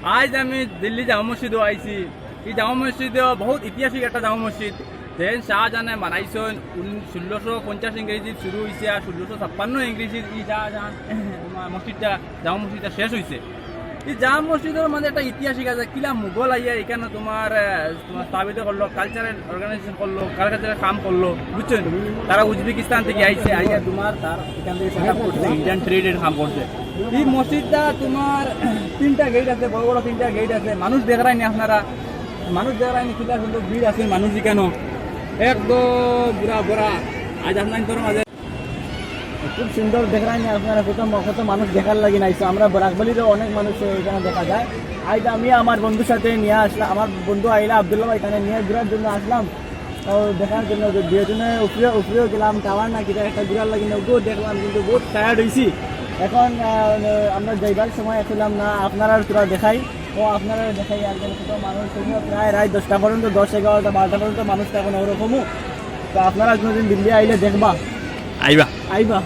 আজ আমি দিল্লি জামা মসজিদও আইছি। এই জামা মসজিদেও বহুত ঐতিহাসিক একটা জামা মসজিদ। যেন শাহজাহানে বানাইছেন 1650 ইংরেজিত শুরু হয়েছে আর 1656 ইংরেজিত এই শাহজাহান মসজিদটা জামা মসজিদটা শেষ হয়েছে। এই জামা মসজিদের মানে একটা ইতিহাসিক আছে, কিলা মুঘল আইয়া এখানে তোমার স্থাপিত করলো, কালচারাল অর্গানাইজেশন করলো, কালচারাল কাম করলো, বুঝছেন? তারা উজবেকিস্তান থেকে আইছে, আইয়া তোমার তার এখান থেকে সেট আপ করছে, ইন্ডিয়ান ট্রেডের কাম করছে। এই মসজিদটা তোমার 3টা গেট আছে, বড় বড় 3টা গেট আছে। মানুষ দেখায়নি আপনারা, মানুষ দেখায়নি, কিলা সুন্দর ভিড় আছে মানুষ কেন একদম বুড়া বুড়া। আজ আপনার তোর মাঝে খুব সুন্দর দেখায়নি আপনারা, কত মানুষ দেখার লাগি নাইছে। আমরা বরাকবালিরও অনেক মানুষ এখানে দেখা যায়। আজ আমি আমার বন্ধুর সাথে নিয়ে আসলাম, আমার বন্ধু আইলা আবদুল্লাহ এখানে নিয়ে ঘুরার জন্য আসলাম, ও দেখার জন্য। দুজনে উপরেও গেলাম, টাওয়ার না কিটা একটা ঘুরার লাগি ওগুলো দেখলাম, কিন্তু বহুত টায়ার্ড হয়েছি। এখন আমরা যাইবার সময় আসলাম না, আপনারা তোরা দেখাই ও আপনারা দেখাই একজন কত মানুষ প্রায় রাত 10টা পর্যন্ত, 10, 11, 12টা পর্যন্ত মানুষটা এখন ওরকমও। তো আপনারা কোনোদিন দিল্লি আইলে দেখবা, আইবা আইবা।